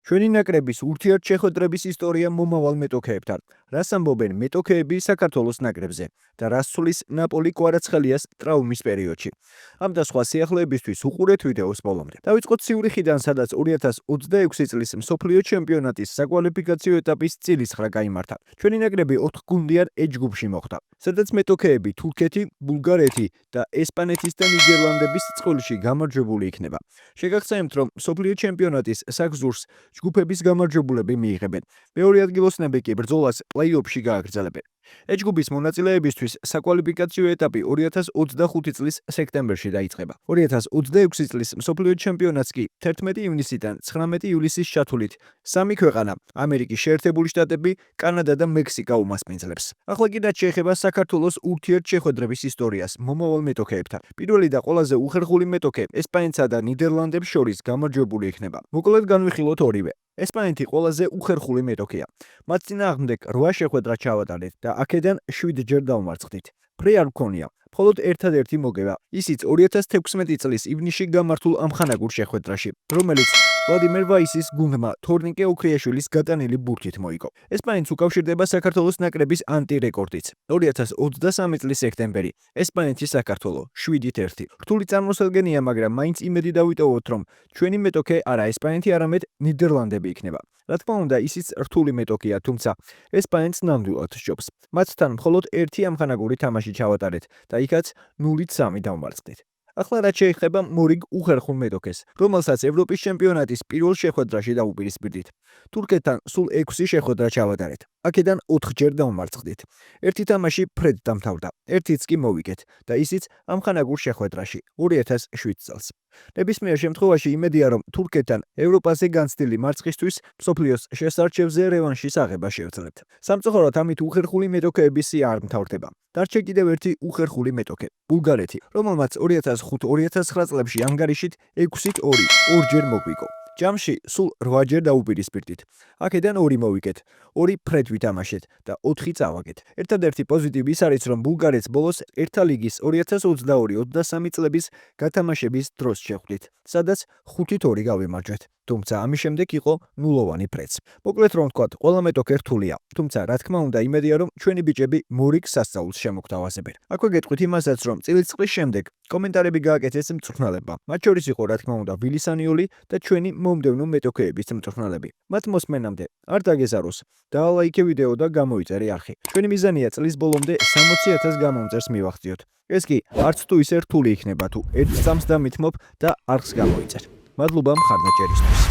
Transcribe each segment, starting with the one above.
ჩვენი ნაკრების ურთიერთშეხვედრების ისტორია მომავალ მეტოქეებთან. რას ამბობენ მეტოქეები საქართველოს ნაკრებზე და რას ცვლის ნაპოლი კვარაცხელიას ტრაუმის პერიოდში. ამ და სხვა სიახლეებისთვის უყურეთ ვიდეოს ბოლომდე. დავიწყოთ ციურიხიდან, სადაც 2026 წლის მსოფლიო ჩემპიონატის საკვალიფიკაციო ეტაპის წილისხრა გაიმართა. ჩვენი ნაკრები 4 გუნდიან H ჯგუფში მოხვდა, სადაც მეტოქეები თურქეთი, ბულგარეთი და ესპანეთის და ნიდერლანდების წყვილში გამარჯვებული იქნება. შეგახსენებთ, რომ მსოფლიო ჩემპიონატის საგზურს ჯგუფების გამარჯვებულები მიიღებენ. მეორე ადგილოსნები კი ბრძოლას პლეი-ოფში გააგრძელებენ. H ჯგუფის მონაწილეებისთვის საკვალიფიკაციო ეტაპი 2025 წლის სექტემბერში დაიწყება. 2026 წლის მსოფლიო ჩემპიონატს კი 11 ივნისიდან 19 ივლისის ჩათვლით სამი ქვეყანა ამერიკის შეერთებული შტატები, კანადა და მექსიკა უმასპინძლებს. ახლა კიდაც შეეხება საქართველოს ურთიერთშეხვედრების ისტორიას მომავალ მეტოქეებთან. პირველი და ყველაზე უხერხული მეტოქე ესპანეთსა და ნიდერლანდებს შორის გამარჯვებული იქნება. მოკლედ განვიხილოთ ორივე. ესპანეთი ყველაზე უხერხული მეტოქეა. მათ წინააღმდეგ 8 შეხვედრა ჩავატარეთ და აქედან 7 ჯერ დავმარცხდით. ფრე არ მქონია. მხოლოდ ერთადერთი მოგება, ისიც 2016 წლის ივნისში გამართულ ამხანაგურ შეხვედრაში, რომელიც ვლადიმერ ვაისის გუნდმა თორნიკე ოქრიაშვილის გატანილი ბურთით მოიგო. ესპანეთს უკავშირდება საქართველოს ნაკრების ანტირეკორდიც. 2023 წლის სექტემბერი. ესპანეთი საქართველო 7-1. რთული წარმოსადგენია, მაგრამ მაინც იმედი დავიტოვოთ, რომ ჩვენი მეტოქე არა ესპანეთი, არამედ ნიდერლანდები იქნება. რა თქმა უნდა, ისიც რთული მეტოქეა, თუმცა ესპანეთს ნამდვილად სჯობს. მათთან მხოლოდ ერთი ამხანაგური თამაში ჩავატარეთ და იქაც 0-3 დავმარცხდით. ახლა რაც შეეხება მორიგ უხერხულ მეტოქეს, რომელსაც ევროპის ჩემპიონატის პირველ შეხვედრაში დაუპირისპირდით. თურქეთთან სულ 6 შეხვედრა ჩავატარეთ. აქედან 4 ჯერ დავმარცხდით. ერთი თამაში ფრედ დამთავრდა, ერთიც კი მოვიგეთ და ისიც ამხანაგურ შეხვედრაში 2007 წელს. ნებისმიერ შემთხვევაში იმედია, რომ თურქეთთან ევროპაზე განცდილი მარცხისთვის მსოფლიოს შესარჩევზე რევანშის აღება შევძლებთ. სამწუხაროდ ამით უხერხული მეტოქეების სია არ მთავრდება. დარჩა კიდევ ერთი უხერხული მეტოქე, ბულგარეთი, რომელმაც 2005-2009 წლებში ანგარიშით 6-2 ორჯერ მოგვიგო. ჯამში სულ 8 ჯერ დაუპირისპირდით. აქედან 2 მოვიგეთ, 2 ფრედ ვითამაშეთ და 4 წავაგეთ. ერთადერთი პოზიტივი ის არის, რომ ბულგარეთს ბოლოს ერთა ლიგის 2022-23 წლების გათამაშების დროს შეხვდით, სადაც 5-2 გავიმარჯვეთ. თუმცა ამის შემდეგ იყო ნულოვანი ფრედს. მოკლედ რომ ვთქვათ, ყველა მეტოქე რთულია, თუმცა რა თქმა უნდა იმედია, რომ ჩვენი ბიჭები მორიგ სასწაულს შემოგთავაზებენ. აქვე გეტყვით იმასაც, რომ წილიწყრის შემდეგ კომენტარები გააკეთეს მწვრთნელებმა. მათ შორის იყო რა თქმა უნდა ვილისანიოლი და ჩვენი მომდევნო მეტოქეების მწვრთნელები. მათ მოსმენამდე არ დაგეზაროს, დაალაიქე ვიდეო და გამოიწერე არხი. ჩვენი მიზანია წლის ბოლომდე 60,000 გამომწერს მივახციოთ. ეს კი არც თუ ისე რთული იქნება თუ ერთ წამს დამითმობ და არხს გამოიწერ. მადლობა მხარდაჭერისთვის.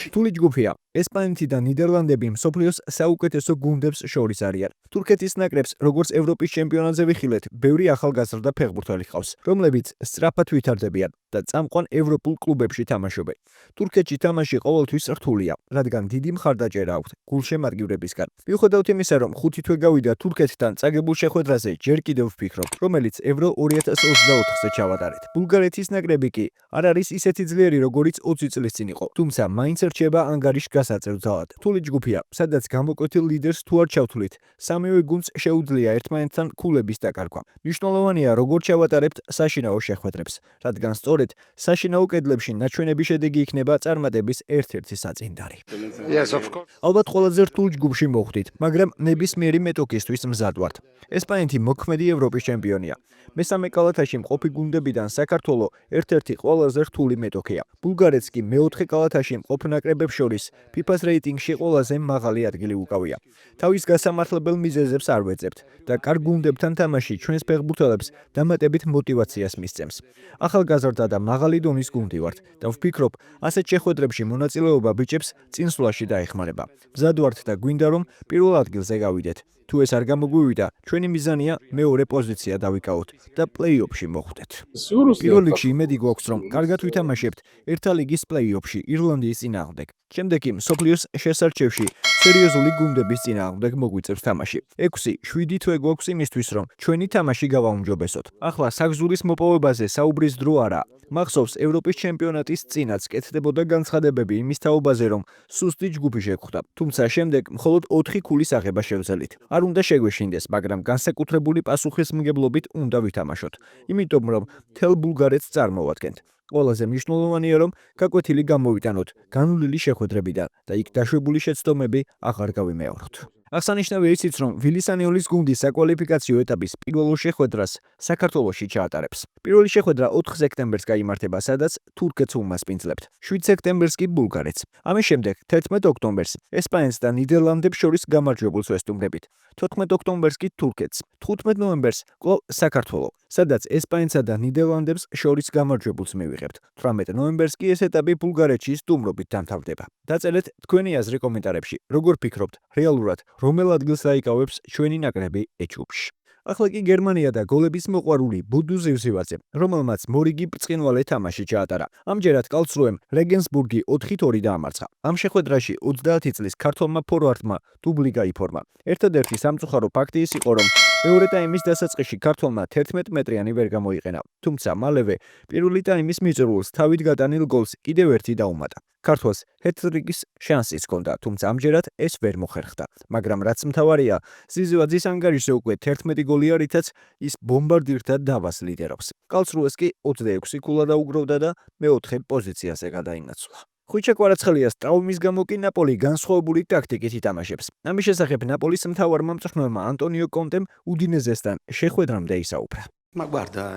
რთული ჯგუფია. ესპანეთი და ნიდერლანდები მსოფლიოს საუკეთესო გუნდებს შორის არიან. თურქეთის ნაკრებს, როგორც ევროპის ჩემპიონატზე ვიხილეთ, ბევრი ახალგაზრდა ფეხბურთელი ჰყავს, რომლებიც სწრაფად ვითარდებიან და წამყვან ევროპულ კლუბებში თამაშობენ. თურქეთში თამაში ყოველთვის რთულია, რადგან დიდი მხარდაჭერა აქვთ გულშემატკივრებისგან. მიუხედავად იმისა, რომ 5 თვე გავიდა თურქეთთან წაგებულ შეხვედრაზე, ჯერ კიდევ ვფიქრობ, რომელიც ევრო 2024-ზე ჩავატარეთ. ბულგარეთის ნაკრები კი არ არის ისეთი ძლიერი, როგორიც 20 წლის წინ იყო, თუმცა მაინც რჩება ანგარიშ გასაწევ ძალად. რთული ჯგუფია, სადაც გამოკვეთილ ლიდერს თუ არ ჩავთვლით, სამივე გუნდს შეუძლია ერთმანეთთან ქულების დაკარგვა. მნიშვნელოვანია, როგორ ჩავატარებთ საშინაო შეხვედრებს, რადგან სწორედ საშინაო კედლებში ნაჩვენები შედეგი იქნება წარმატების ერთ-ერთი საწინდარი. ალბათ ყველაზე რთულ ჯგუფში მოხვდით, მაგრამ ნებისმიერი მეტოქისთვის მზად ვართ. ესპანეთი მოქმედი ევროპის ჩემპიონია. მესამე კალათაში მყოფი გუნდებიდან საქართველო ერთ-ერთი ყველაზე რთული მეტოქეა. ბულგარეთს კი მეოთხე კალათაში მყოფ ნაკრებებს შორის FIFA-ს რეიტინგში ყველაზე მაღალი ადგილი უკავია. თავის გასამართლებელ მიზეზებს არ ვეძებთ და კარგ გუნდებთან თამაში ჩვენს ფეხბურთელებს დამატებით მოტივაციას მისცემს. ახალგაზრდა და მაღალი დონის გუნდი ვართ და ვფიქრობ, ასეთ შეხვედრებში მონაწილეობა ბიჭებს წინსვლაში დაეხმარება. მზად ვართ და გვინდა რომ პირველ ადგილზე გავიდეთ. თუ ეს არ გამოგვივიდა, ჩვენი მიზანია მეორე პოზიცია დავიკავოთ და პლეი-ოფში მოხვდეთ. პირველ რიგში იმედი გვაქვს, რომ კარგად ვითამაშებთ ერთა ლიგის პლეი-ოფში ირლანდიის წინააღმდეგ. შემდეგ კი მსოფლიოს შესარჩევში სერიოზული გუნდების წინააღმდეგ მოგვიწევს თამაში. 6-7 თვე გვაქვს იმისთვის, რომ ჩვენი თამაში გავაუმჯობესოთ. ახლა საგზურის მოპოვებაზე საუბრის დრო არაა. მახსოვს ევროპის ჩემპიონატის წინაც კეთდებოდა განცხადებები იმის თაობაზე, რომ სუსტი ჯგუფი შეგვხვდა. თუმცა შემდეგ მხოლოდ 4 ქულის აღება შევძელით. არ უნდა შეგვეშინდეს, მაგრამ განსაკუთრებული პასუხისმგებლობით უნდა ვითამაშოთ. იმიტომ რომ მთელ ბულგარეთს წარმოვადგენთ. ყველაზე მნიშვნელოვანია, რომ გაკვეთილი გამოვიტანოთ განვლილი შეხვედრებიდან და იქ დაშვებული შეცდომები აღარ გავიმეოროთ. აღსანიშნავია ისიც, რომ ვილისანიოლის გუნდი საკვალიფიკაციო ეტაპის პირველ შეხვედრას საქართველოში ჩაატარებს. პირველი შეხვედრა 4 სექტემბერს გაიმართება, სადაც თურქეთს უმასპინძლებთ. 7 სექტემბერს კი ბულგარეთს. ამის შემდეგ 11 ოქტომბერს ესპანეთს და ნიდერლანდებს შორის გამარჯვებულს ვესტუმრებით. 14 ოქტომბერს კი თურქეთს. 15 ნოემბერს კვლავ საქართველო, სადაც ესპანეთსა და ნიდერლანდებს შორის გამარჯვებულს მივიღებთ. 18 ნოემბერს კი ეს ეტაპი ბულგარეთში სტუმრობით დამთავრდება. დაწერეთ თქვენი აზრი კომენტარებში. როგორ ფიქრობთ, რეალურად რომელ ადგილს დაიკავებს ჩვენი ნაკრები ეჩუბში? ახლა კი გერმანია და გოლების მოყვარული ბუდუ ზივზივაძე, რომელმაც მორიგი ბრწყინვალე თამაში ჩაატარა. ამჯერად კალცრუემ რეგენსბურგი 4-2 დაამარცხა. ამ შეხვედრაში 30 წლის ქართველმა ფორვარდმა დუბლი გაიფორმა. ერთადერთი სამწუხარო ფაქტი ის იყო, რომ მეორე ტაიმის დასაწყისში ქართველმა 11 მეტრიანი ვერ გამოიყენა, თუმცა მალევე პირველი ტაიმის მიწურულს თავით გატანილ გოლს კიდევ ერთი დაუმატა. ქართველს ჰეტ-ტრიკის შანსიც ჰქონდა, თუმცა ამჯერად ეს ვერ მოხერხდა. მაგრამ რაც მთავარია, ზივზივაძის ანგარიშზე უკვე 11 გოლია, რითაც ის ბომბარდირთა დავას ლიდერობს. კალცრუეს კი 26 ქულა დაუგროვდა და მეოთხე პოზიციაზე გადაინაცვლა. ხვიჩა კვარაცხელიას ტრავმის გამო კი ნაპოლი განსხვავებული ტაქტიკით ითამაშებს. ამის შესახებ ნაპოლის მთავარმა მწვრთნელმა ანტონიო კონტემ უდინეზესთან შეხვედრამდე ისაუბრა.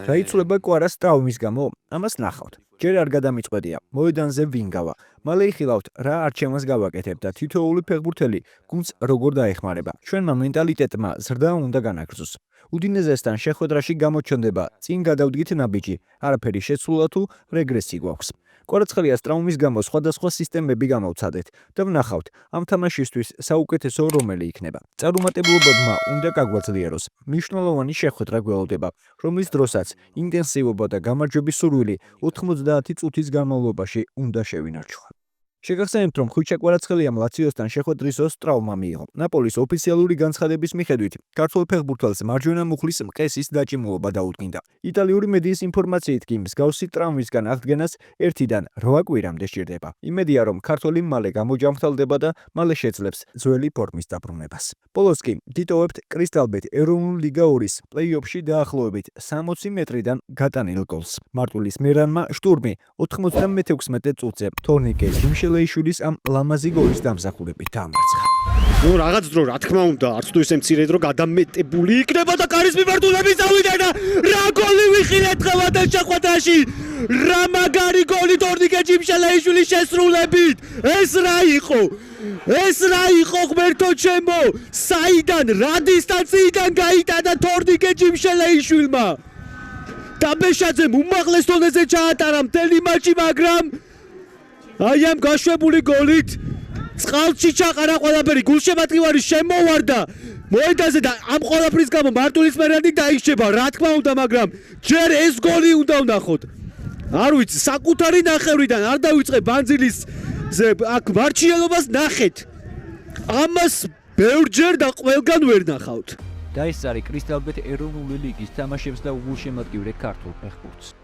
რაიცვლება კვარას ტრავმის გამო? ამას ნახავთ. ჯერ არ გადამიწყვეტია, მოედანზე ვინ გავა. მალე იხილავთ, რა არჩევანს გავაკეთებ და თითოეული ფეხბურთელი გუნდს როგორ დაეხმარება. ჩვენმა მენტალიტეტმა ზრდა უნდა განაგრძოს. უდინეზესთან შეხვედრაში გამოჩნდება, წინ გადავდგით ნაბიჯი, არაფერი შეცვლა თუ რეგრესი გვაქვს. კვარაცხელიას ტრავმის გამო სხვადასხვა სისტემები გამოვცადეთ და ვნახავთ, ამ თამაშისთვის საუკეთესო რომელი იქნება. წარუმატებლობებმა უნდა გაგვაძლიეროს. მნიშვნელოვანი შეხვედრა გველოდება, რომლის დროსაც ინტენსივობა და გამარჯვების სურვილი 90 წუთის განმავლობაში უნდა შევინარჩუნოთ. შეგახსენებთ, რომ ხვიჩა კვარაცხელიამ ლაციოსთან შეხვედრის დროს ტრავმა მიიღო. ნაპოლის ოფიციალური განცხადების მიხედვით, ქართველ ფეხბურთელს მარჯვენა მუხლის მყესის დაჭიმულობა დაუდგინდა. იტალიური მედიის ინფორმაციით კი მსგავსი ტრავმისგან აღდგენას 1-დან 8 კვირამდე სჭირდება. იმედია, რომ ქართველი მალე გამოჯამრთელდება და მალე შეძლებს ძველი ფორმის დაბრუნებას. ბოლოს კი დიტოვებთ კრისტალბეთ ეროვნული ლიგა 2-ის პლეი-ოფში დაახლოებით 60 მეტრიდან გატანილ გოლს. მარტვილის მერანმა შტურმი 96 წუთზე თორნიკე ჯიმშელეიშვილის ამ ლამაზი გოლის დამსახურებით დაამარცხა. რაღაც დრო რა თქმა უნდა, არც თუ ისე მცირე დრო გადამეტებული იქნება და კარის მიმართულებით წავიდა და რა გოლი ვიხილეთ დღევანდელ შეხვედრაში. რა მაგარი გოლი თორნიკე ჯიმშელეიშვილის შესრულებით. ეს რა იყო? ეს რა იყო ღმერთო ჩემო? საიდან, რა დისტანციიდან გაიტანა თორნიკე ჯიმშელეიშვილმა? დაბეშაძემ უმაღლეს დონეზე ჩაატარა მთელი მატჩი, მაგრამ აი ამ გაშვებული გოლით წყალში ჩაყარა ყველაფერი, გულშემატკივარი შემოვარდა მოედანზე და ამ ყველაფრის გამო მარტვილის მერანი დაიშება, რა თქმა უნდა, მაგრამ ჯერ ეს გოლი უნდა ვნახოთ. არ ვიცი, საკუთარი ნახევრიდან არ დავიწყე ბანძილის აქ მარჩიელობას ნახეთ. ამას ბევრჯერ და ყველგან ვერ ნახავთ. და ეს არის კრისტალბეთ ეროვნული ლიგის თამაშებს და უგულშემატკივრე ქართულ ფეხბურთს.